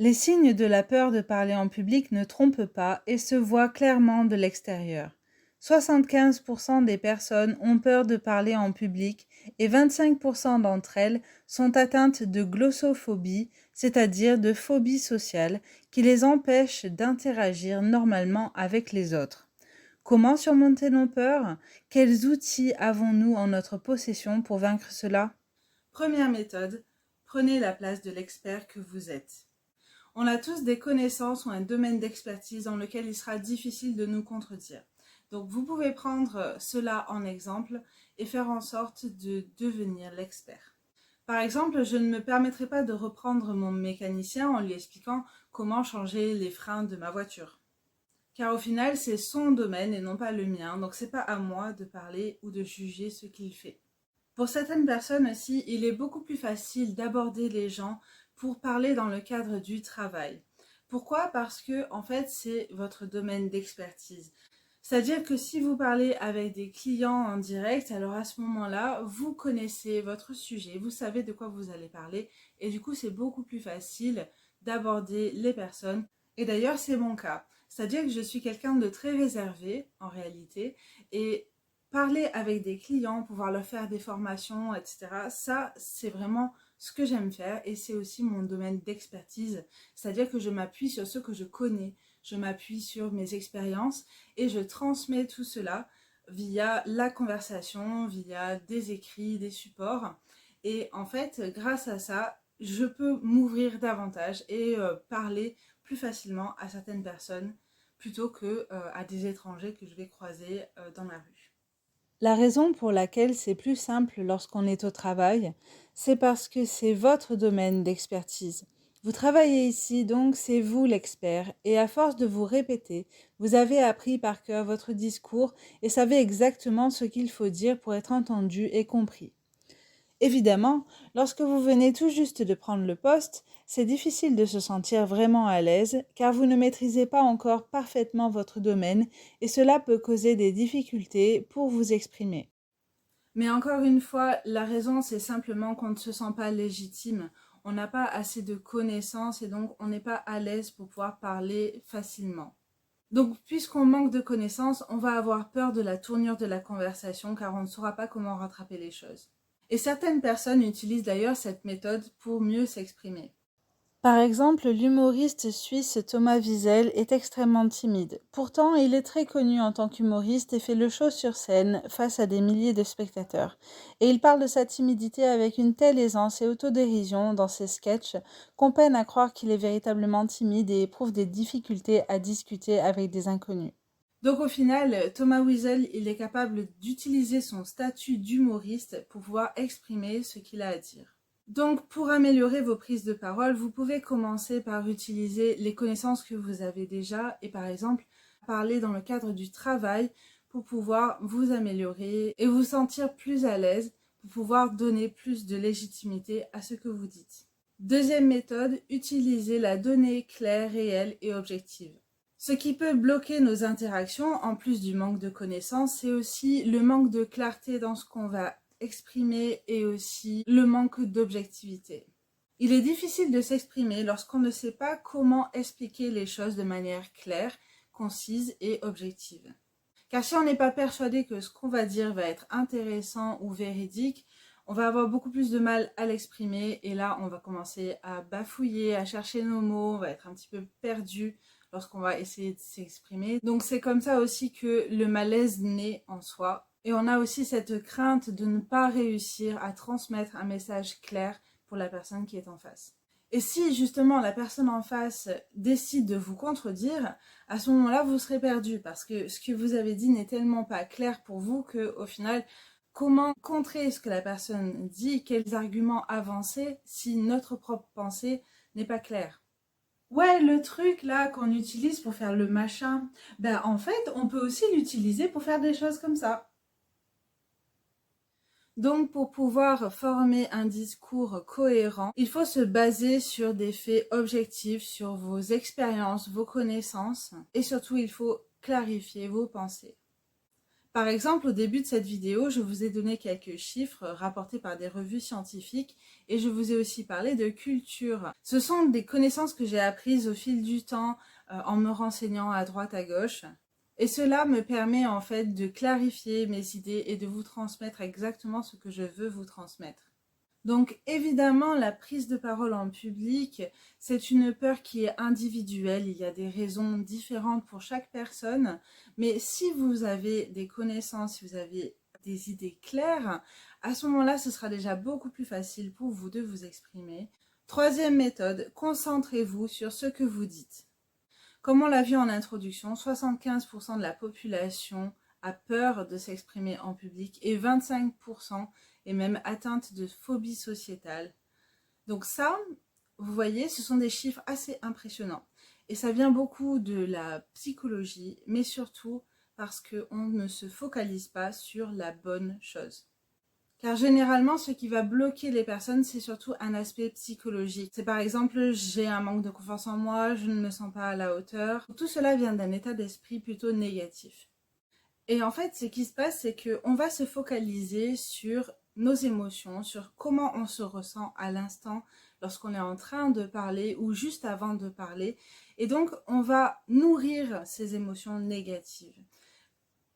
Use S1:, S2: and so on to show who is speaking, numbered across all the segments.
S1: Les signes de la peur de parler en public ne trompent pas et se voient clairement de l'extérieur. 75% des personnes ont peur de parler en public et 25% d'entre elles sont atteintes de glossophobie, c'est-à-dire de phobie sociale, qui les empêche d'interagir normalement avec les autres. Comment surmonter nos peurs? Quels outils avons-nous en notre possession pour vaincre cela? Première méthode, prenez la place de l'expert que vous êtes. On a tous des connaissances ou un domaine d'expertise dans lequel il sera difficile de nous contredire. Donc vous pouvez prendre cela en exemple et faire en sorte de devenir l'expert. Par exemple, je ne me permettrai pas de reprendre mon mécanicien en lui expliquant comment changer les freins de ma voiture. Car au final, c'est son domaine et non pas le mien, donc c'est pas à moi de parler ou de juger ce qu'il fait. Pour certaines personnes aussi, il est beaucoup plus facile d'aborder les gens pour parler dans le cadre du travail. Pourquoi? Parce que, en fait, c'est votre domaine d'expertise. C'est-à-dire que si vous parlez avec des clients en direct, alors à ce moment-là, vous connaissez votre sujet, vous savez de quoi vous allez parler et du coup, c'est beaucoup plus facile d'aborder les personnes. Et d'ailleurs, c'est mon cas. C'est-à-dire que je suis quelqu'un de très réservé en réalité et parler avec des clients, pouvoir leur faire des formations, etc. Ça, c'est vraiment ce que j'aime faire et c'est aussi mon domaine d'expertise. C'est-à-dire que je m'appuie sur ce que je connais, je m'appuie sur mes expériences et je transmets tout cela via la conversation, via des écrits, des supports. Et en fait, grâce à ça, je peux m'ouvrir davantage et parler plus facilement à certaines personnes plutôt que à des étrangers que je vais croiser dans la rue. La raison pour laquelle c'est plus simple lorsqu'on est au travail, c'est parce que c'est votre domaine d'expertise. Vous travaillez ici, donc c'est vous l'expert, et à force de vous répéter, vous avez appris par cœur votre discours et savez exactement ce qu'il faut dire pour être entendu et compris. Évidemment, lorsque vous venez tout juste de prendre le poste, c'est difficile de se sentir vraiment à l'aise car vous ne maîtrisez pas encore parfaitement votre domaine et cela peut causer des difficultés pour vous exprimer. Mais encore une fois, la raison c'est simplement qu'on ne se sent pas légitime. On n'a pas assez de connaissances et donc on n'est pas à l'aise pour pouvoir parler facilement. Donc, puisqu'on manque de connaissances, on va avoir peur de la tournure de la conversation car on ne saura pas comment rattraper les choses. Et certaines personnes utilisent d'ailleurs cette méthode pour mieux s'exprimer. Par exemple, l'humoriste suisse Thomas Wiesel est extrêmement timide. Pourtant, il est très connu en tant qu'humoriste et fait le show sur scène face à des milliers de spectateurs. Et il parle de sa timidité avec une telle aisance et autodérision dans ses sketchs qu'on peine à croire qu'il est véritablement timide et éprouve des difficultés à discuter avec des inconnus. Donc au final, Thomas Wiesel, il est capable d'utiliser son statut d'humoriste pour pouvoir exprimer ce qu'il a à dire. Donc, pour améliorer vos prises de parole, vous pouvez commencer par utiliser les connaissances que vous avez déjà et par exemple parler dans le cadre du travail pour pouvoir vous améliorer et vous sentir plus à l'aise pour pouvoir donner plus de légitimité à ce que vous dites. Deuxième méthode, utilisez la donnée claire, réelle et objective. Ce qui peut bloquer nos interactions, en plus du manque de connaissances, c'est aussi le manque de clarté dans ce qu'on va exprimer et aussi le manque d'objectivité. Il est difficile de s'exprimer lorsqu'on ne sait pas comment expliquer les choses de manière claire, concise et objective. Car si on n'est pas persuadé que ce qu'on va dire va être intéressant ou véridique, on va avoir beaucoup plus de mal à l'exprimer et là on va commencer à bafouiller, à chercher nos mots, on va être un petit peu perdu lorsqu'on va essayer de s'exprimer. Donc c'est comme ça aussi que le malaise naît en soi. Et on a aussi cette crainte de ne pas réussir à transmettre un message clair pour la personne qui est en face. Et si justement la personne en face décide de vous contredire, à ce moment-là, vous serez perdu parce que ce que vous avez dit n'est tellement pas clair pour vous qu'au final, comment contrer ce que la personne dit, quels arguments avancer si notre propre pensée n'est pas claire? Ouais, le truc là qu'on utilise pour faire le machin, ben en fait, on peut aussi l'utiliser pour faire des choses comme ça. Donc, pour pouvoir former un discours cohérent, il faut se baser sur des faits objectifs, sur vos expériences, vos connaissances, et surtout, il faut clarifier vos pensées. Par exemple, au début de cette vidéo, je vous ai donné quelques chiffres rapportés par des revues scientifiques et je vous ai aussi parlé de culture. Ce sont des connaissances que j'ai apprises au fil du temps en me renseignant à droite à gauche. Et cela me permet en fait de clarifier mes idées et de vous transmettre exactement ce que je veux vous transmettre. Donc évidemment, la prise de parole en public, c'est une peur qui est individuelle. Il y a des raisons différentes pour chaque personne. Mais si vous avez des connaissances, si vous avez des idées claires, à ce moment-là, ce sera déjà beaucoup plus facile pour vous de vous exprimer. Troisième méthode, concentrez-vous sur ce que vous dites. Comme on l'a vu en introduction, 75% de la population a peur de s'exprimer en public et 25% est même atteinte de phobie sociétale. Donc ça, vous voyez, ce sont des chiffres assez impressionnants. Et ça vient beaucoup de la psychologie, mais surtout parce qu'on ne se focalise pas sur la bonne chose. Car généralement, ce qui va bloquer les personnes, c'est surtout un aspect psychologique. C'est par exemple, j'ai un manque de confiance en moi, je ne me sens pas à la hauteur. Tout cela vient d'un état d'esprit plutôt négatif. Et en fait, ce qui se passe, c'est qu'on va se focaliser sur nos émotions, sur comment on se ressent à l'instant lorsqu'on est en train de parler ou juste avant de parler. Et donc, on va nourrir ces émotions négatives.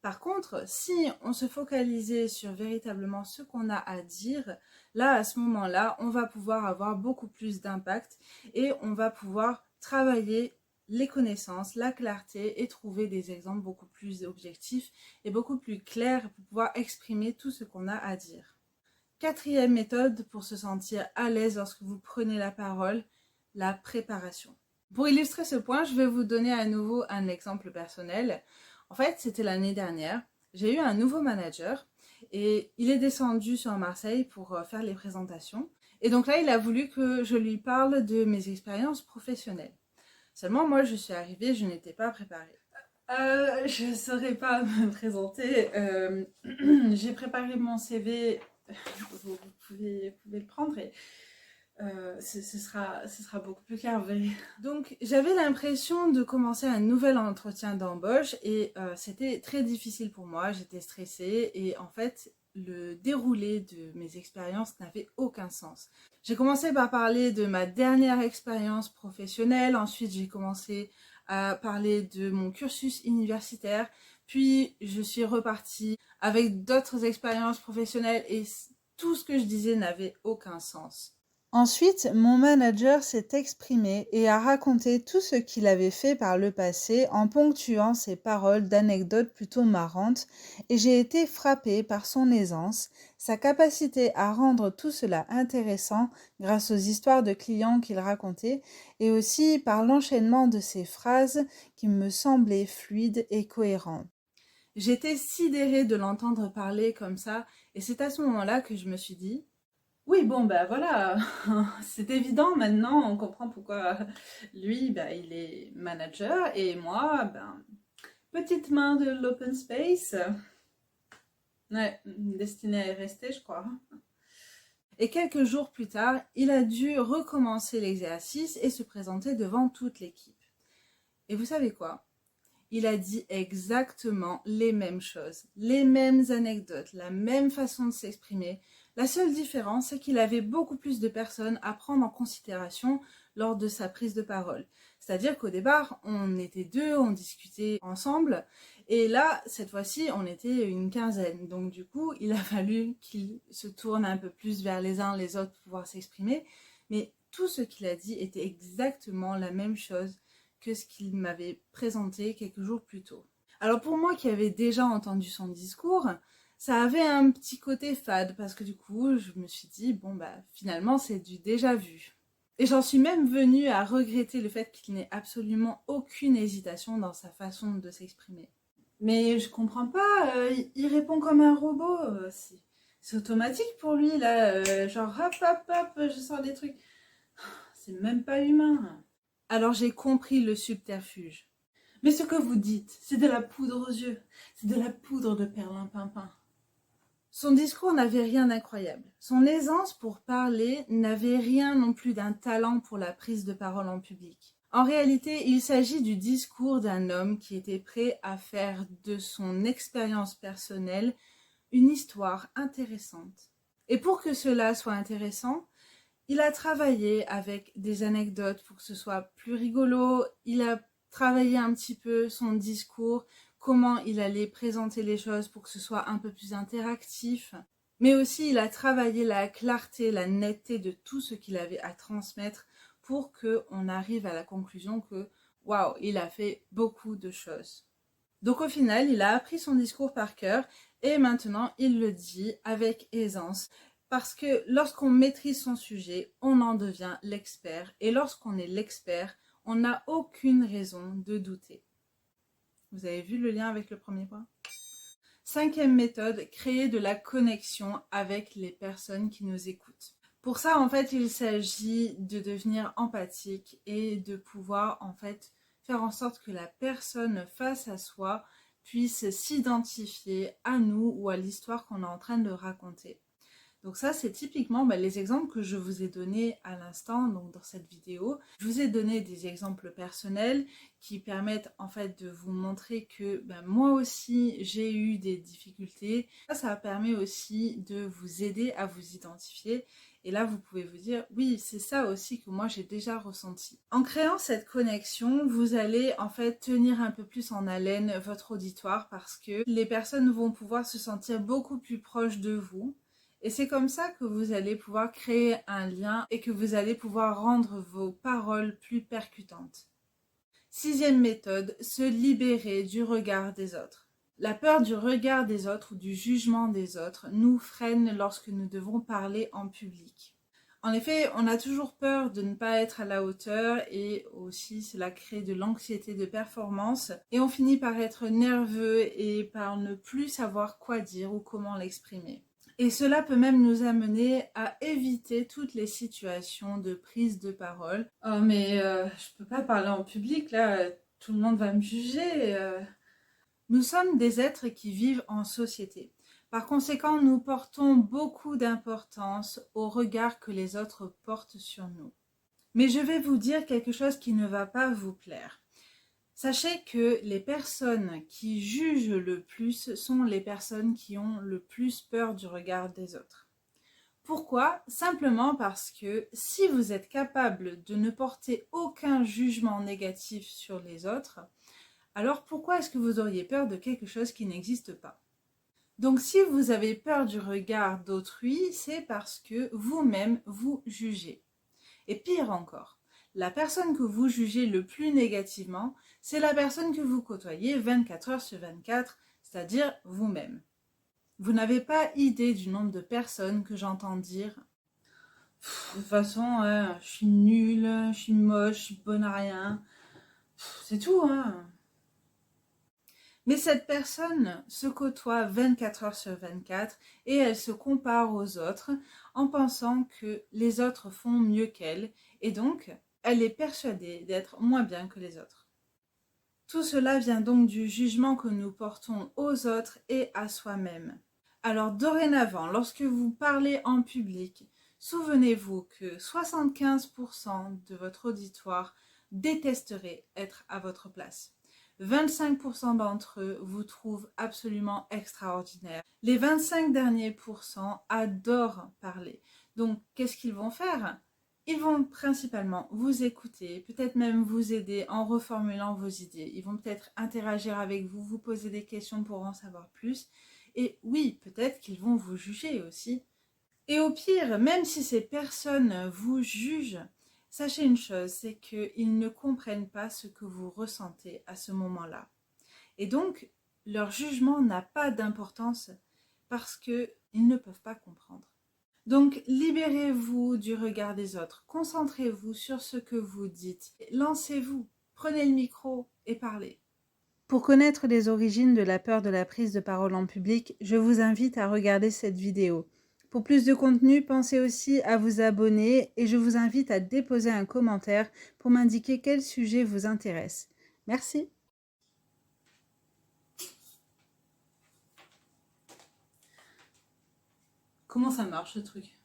S1: Par contre, si on se focalisait sur véritablement ce qu'on a à dire, là, à ce moment-là, on va pouvoir avoir beaucoup plus d'impact et on va pouvoir travailler les connaissances, la clarté et trouver des exemples beaucoup plus objectifs et beaucoup plus clairs pour pouvoir exprimer tout ce qu'on a à dire. Quatrième méthode pour se sentir à l'aise lorsque vous prenez la parole, la préparation. Pour illustrer ce point, je vais vous donner à nouveau un exemple personnel. En fait, c'était l'année dernière. J'ai eu un nouveau manager et il est descendu sur Marseille pour faire les présentations. Et donc là, il a voulu que je lui parle de mes expériences professionnelles. Seulement, moi, je suis arrivée, je n'étais pas préparée. Je ne saurais pas me présenter. J'ai préparé mon CV. Vous pouvez le prendre et ce sera beaucoup plus clair. Donc j'avais l'impression de commencer un nouvel entretien d'embauche et c'était très difficile pour moi, j'étais stressée et en fait le déroulé de mes expériences n'avait aucun sens. J'ai commencé par parler de ma dernière expérience professionnelle, ensuite j'ai commencé à parler de mon cursus universitaire, puis je suis repartie avec d'autres expériences professionnelles et tout ce que je disais n'avait aucun sens. Ensuite, mon manager s'est exprimé et a raconté tout ce qu'il avait fait par le passé en ponctuant ses paroles d'anecdotes plutôt marrantes et j'ai été frappée par son aisance, sa capacité à rendre tout cela intéressant grâce aux histoires de clients qu'il racontait et aussi par l'enchaînement de ses phrases qui me semblaient fluides et cohérents. J'étais sidérée de l'entendre parler comme ça et c'est à ce moment-là que je me suis dit oui, bon, ben voilà, c'est évident maintenant, on comprend pourquoi lui, ben, il est manager et moi, ben, petite main de l'open space. Ouais, destinée à y rester, je crois. Et quelques jours plus tard, il a dû recommencer l'exercice et se présenter devant toute l'équipe. Et vous savez quoi? Il a dit exactement les mêmes choses, les mêmes anecdotes, la même façon de s'exprimer. La seule différence, c'est qu'il avait beaucoup plus de personnes à prendre en considération lors de sa prise de parole. C'est-à-dire qu'au départ, on était deux, on discutait ensemble, et là, cette fois-ci, on était une quinzaine. Donc du coup, il a fallu qu'il se tourne un peu plus vers les uns les autres pour pouvoir s'exprimer. Mais tout ce qu'il a dit était exactement la même chose que ce qu'il m'avait présenté quelques jours plus tôt. Alors pour moi qui avais déjà entendu son discours, ça avait un petit côté fade parce que du coup je me suis dit bon bah finalement c'est du déjà vu. Et j'en suis même venue à regretter le fait qu'il n'ait absolument aucune hésitation dans sa façon de s'exprimer. Mais je comprends pas, il répond comme un robot, c'est automatique pour lui là, genre hop hop hop, je sors des trucs. C'est même pas humain. Alors j'ai compris le subterfuge. Mais ce que vous dites, c'est de la poudre aux yeux. C'est de la poudre de perlimpinpin. Son discours n'avait rien d'incroyable. Son aisance pour parler n'avait rien non plus d'un talent pour la prise de parole en public. En réalité, il s'agit du discours d'un homme qui était prêt à faire de son expérience personnelle une histoire intéressante. Et pour que cela soit intéressant, il a travaillé avec des anecdotes pour que ce soit plus rigolo. Il a travaillé un petit peu son discours, comment il allait présenter les choses pour que ce soit un peu plus interactif. Mais aussi, il a travaillé la clarté, la netteté de tout ce qu'il avait à transmettre pour qu'on arrive à la conclusion que, waouh, il a fait beaucoup de choses. Donc au final, il a appris son discours par cœur et maintenant il le dit avec aisance. Parce que lorsqu'on maîtrise son sujet, on en devient l'expert. Et lorsqu'on est l'expert, on n'a aucune raison de douter. Vous avez vu le lien avec le premier point? Cinquième méthode, créer de la connexion avec les personnes qui nous écoutent. Pour ça, en fait, il s'agit de devenir empathique et de pouvoir, en fait, faire en sorte que la personne face à soi puisse s'identifier à nous ou à l'histoire qu'on est en train de raconter. Donc ça, c'est typiquement les exemples que je vous ai donnés à l'instant, donc dans cette vidéo. Je vous ai donné des exemples personnels qui permettent en fait de vous montrer que moi aussi, j'ai eu des difficultés. Ça permet aussi de vous aider à vous identifier. Et là, vous pouvez vous dire, oui, c'est ça aussi que moi, j'ai déjà ressenti. En créant cette connexion, vous allez en fait tenir un peu plus en haleine votre auditoire parce que les personnes vont pouvoir se sentir beaucoup plus proches de vous. Et c'est comme ça que vous allez pouvoir créer un lien et que vous allez pouvoir rendre vos paroles plus percutantes. Sixième méthode, se libérer du regard des autres. La peur du regard des autres ou du jugement des autres nous freine lorsque nous devons parler en public. En effet, on a toujours peur de ne pas être à la hauteur et aussi cela crée de l'anxiété de performance et on finit par être nerveux et par ne plus savoir quoi dire ou comment l'exprimer. Et cela peut même nous amener à éviter toutes les situations de prise de parole. Oh mais je peux pas parler en public là, tout le monde va me juger. Nous sommes des êtres qui vivent en société. Par conséquent, nous portons beaucoup d'importance au regard que les autres portent sur nous. Mais je vais vous dire quelque chose qui ne va pas vous plaire. Sachez que les personnes qui jugent le plus sont les personnes qui ont le plus peur du regard des autres. Pourquoi? Simplement parce que si vous êtes capable de ne porter aucun jugement négatif sur les autres, alors pourquoi est-ce que vous auriez peur de quelque chose qui n'existe pas? Donc si vous avez peur du regard d'autrui, c'est parce que vous-même vous jugez. Et pire encore, la personne que vous jugez le plus négativement, c'est la personne que vous côtoyez 24 heures sur 24, c'est-à-dire vous-même. Vous n'avez pas idée du nombre de personnes que j'entends dire « De toute façon, je suis nulle, je suis moche, je suis bonne à rien. C'est tout, hein ». Mais cette personne se côtoie 24 heures sur 24 et elle se compare aux autres en pensant que les autres font mieux qu'elle et donc elle est persuadée d'être moins bien que les autres. Tout cela vient donc du jugement que nous portons aux autres et à soi-même. Alors dorénavant, lorsque vous parlez en public, souvenez-vous que 75% de votre auditoire détesterait être à votre place. 25% d'entre eux vous trouvent absolument extraordinaire. Les 25 derniers pourcents adorent parler. Donc, qu'est-ce qu'ils vont faire? Ils vont principalement vous écouter, peut-être même vous aider en reformulant vos idées. Ils vont peut-être interagir avec vous, vous poser des questions pour en savoir plus. Et oui, peut-être qu'ils vont vous juger aussi. Et au pire, même si ces personnes vous jugent, sachez une chose, c'est qu'ils ne comprennent pas ce que vous ressentez à ce moment-là. Et donc, leur jugement n'a pas d'importance parce qu'ils ne peuvent pas comprendre. Donc, libérez-vous du regard des autres, concentrez-vous sur ce que vous dites, lancez-vous, prenez le micro et parlez. Pour connaître les origines de la peur de la prise de parole en public, je vous invite à regarder cette vidéo. Pour plus de contenu, pensez aussi à vous abonner et je vous invite à déposer un commentaire pour m'indiquer quel sujet vous intéresse. Merci. Comment ça marche ce truc?